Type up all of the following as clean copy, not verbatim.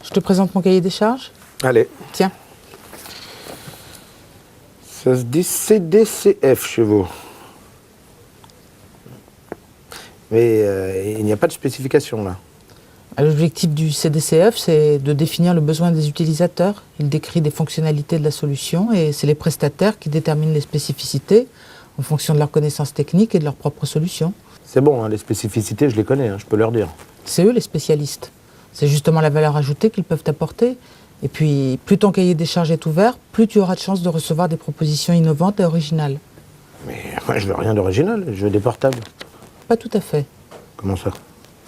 Je te présente mon cahier des charges. Allez. Tiens. Ça se dit CDCF chez vous. Mais il n'y a pas de spécification là. L'objectif du CDCF, c'est de définir le besoin des utilisateurs. Il décrit des fonctionnalités de la solution et c'est les prestataires qui déterminent les spécificités en fonction de leurs connaissances techniques et de leur propre solution. C'est bon, hein, les spécificités, je les connais, hein, je peux leur dire. C'est eux les spécialistes. C'est justement la valeur ajoutée qu'ils peuvent apporter. Et puis, plus ton cahier des charges est ouvert, plus tu auras de chances de recevoir des propositions innovantes et originales. Mais moi, je veux rien d'original, je veux des portables. Pas tout à fait. Comment ça?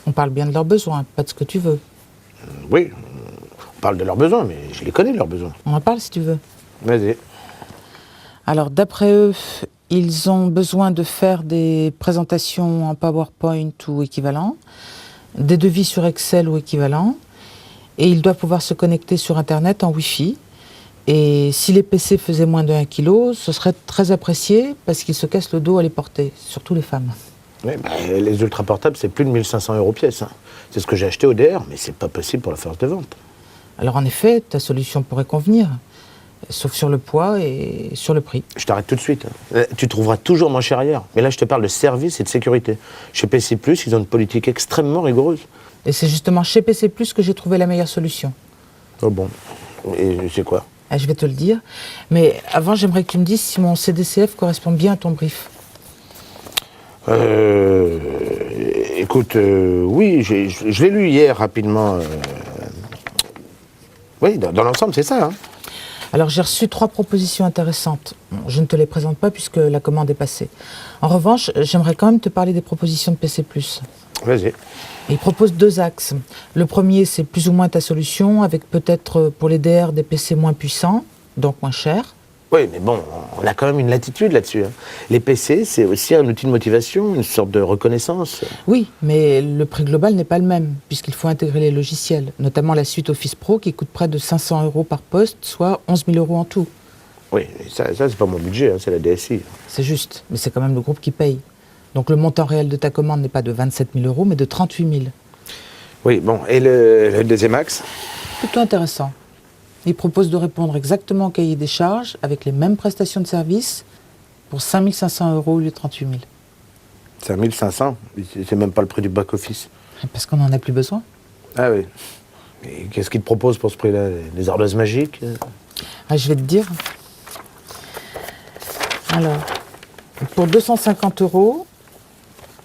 On parle bien de leurs besoins, pas de ce que tu veux. Oui, on parle de leurs besoins, mais je les connais, leurs besoins. On en parle si tu veux. Vas-y. Alors, d'après eux, ils ont besoin de faire des présentations en PowerPoint ou équivalent, des devis sur Excel ou équivalent, et ils doivent pouvoir se connecter sur Internet en Wi-Fi. Et si les PC faisaient moins de 1 kg, ce serait très apprécié parce qu'ils se cassent le dos à les porter, surtout les femmes. Oui, les ultra portables, c'est plus de 1500 € pièce. Hein. C'est ce que j'ai acheté au DR, mais c'est pas possible pour la force de vente. Alors en effet, ta solution pourrait convenir, sauf sur le poids et sur le prix. Je t'arrête tout de suite. Tu trouveras toujours moins cher ailleurs. Mais là, je te parle de service et de sécurité. Chez PC+, ils ont une politique extrêmement rigoureuse. Et c'est justement chez PC+, que j'ai trouvé la meilleure solution. Oh bon. Et c'est quoi? Je vais te le dire. Mais avant, j'aimerais que tu me dises si mon CDCF correspond bien à ton brief. Écoute, oui, je l'ai lu hier rapidement. Oui, dans l'ensemble, c'est ça. Hein. Alors, j'ai reçu 3 propositions intéressantes. Bon, je ne te les présente pas puisque la commande est passée. En revanche, j'aimerais quand même te parler des propositions de PC+. Vas-y. Il propose 2 axes. Le premier, c'est plus ou moins ta solution, avec peut-être pour les DR des PC moins puissants, donc moins chers. Oui, mais bon, on a quand même une latitude là-dessus. Hein. Les PC, c'est aussi un outil de motivation, une sorte de reconnaissance. Oui, mais le prix global n'est pas le même, puisqu'il faut intégrer les logiciels, notamment la suite Office Pro qui coûte près de 500 € par poste, soit 11 000 € en tout. Oui, ça c'est pas mon budget, hein, c'est la DSI. C'est juste, mais c'est quand même le groupe qui paye. Donc le montant réel de ta commande n'est pas de 27 000 €, mais de 38 000. Oui, bon, et le deuxième axe? Plutôt intéressant. Il propose de répondre exactement au cahier des charges, avec les mêmes prestations de service, pour 5 500 € au lieu de 38 000. 5 500, c'est même pas le prix du back-office. Parce qu'on n'en a plus besoin. Ah oui. Et qu'est-ce qu'il te propose pour ce prix-là? Des ardoises magiques? Je vais te dire. Alors, pour 250 €,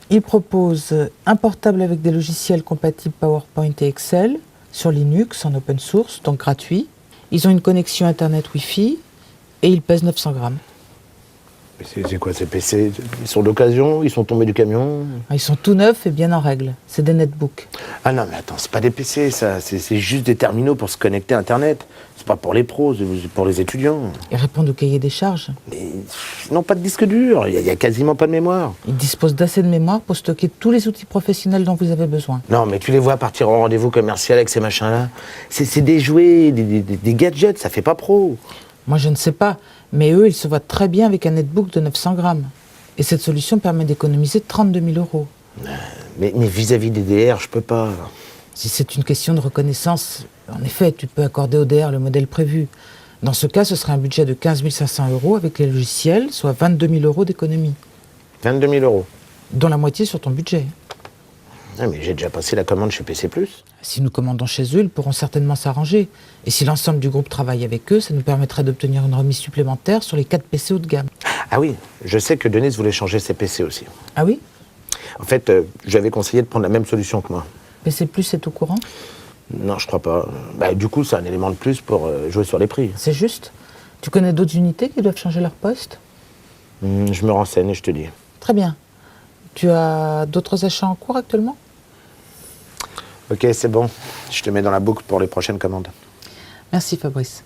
il propose un portable avec des logiciels compatibles PowerPoint et Excel, sur Linux, en open source, donc gratuit. Ils ont une connexion Internet Wi-Fi et ils pèsent 900 grammes. C'est quoi ces PC? Ils sont d'occasion? Ils sont tombés du camion? Ils sont tout neufs et bien en règle. C'est des netbooks. Ah non, mais attends, c'est pas des PC, ça. C'est juste des terminaux pour se connecter à Internet. C'est pas pour les pros, c'est pour les étudiants. Ils répondent au cahier des charges. Mais non, pas de disque dur. Il y a quasiment pas de mémoire. Ils disposent d'assez de mémoire pour stocker tous les outils professionnels dont vous avez besoin. Non, mais tu les vois partir en rendez-vous commercial avec ces machins-là. C'est des jouets, des gadgets, ça fait pas pro. Moi, je ne sais pas. Mais eux, ils se voient très bien avec un netbook de 900 grammes. Et cette solution permet d'économiser 32 000 €. Mais vis-à-vis des DR, je peux pas. Si c'est une question de reconnaissance, en effet, tu peux accorder au DR le modèle prévu. Dans ce cas, ce serait un budget de 15 500 € avec les logiciels, soit 22 000 € d'économie. 22 000 €. Dont la moitié sur ton budget. Ah, mais j'ai déjà passé la commande chez PC+. Si nous commandons chez eux, ils pourront certainement s'arranger. Et si l'ensemble du groupe travaille avec eux, ça nous permettrait d'obtenir une remise supplémentaire sur les 4 PC haut de gamme. Ah oui, je sais que Denise voulait changer ses PC aussi. Ah oui? En fait, je lui avais conseillé de prendre la même solution que moi. PC Plus est au courant? Non, je crois pas. Du coup, c'est un élément de plus pour jouer sur les prix. C'est juste. Tu connais d'autres unités qui doivent changer leur poste? Je me renseigne et je te dis. Très bien. Tu as d'autres achats en cours actuellement? Ok, c'est bon. Je te mets dans la boucle pour les prochaines commandes. Merci Fabrice.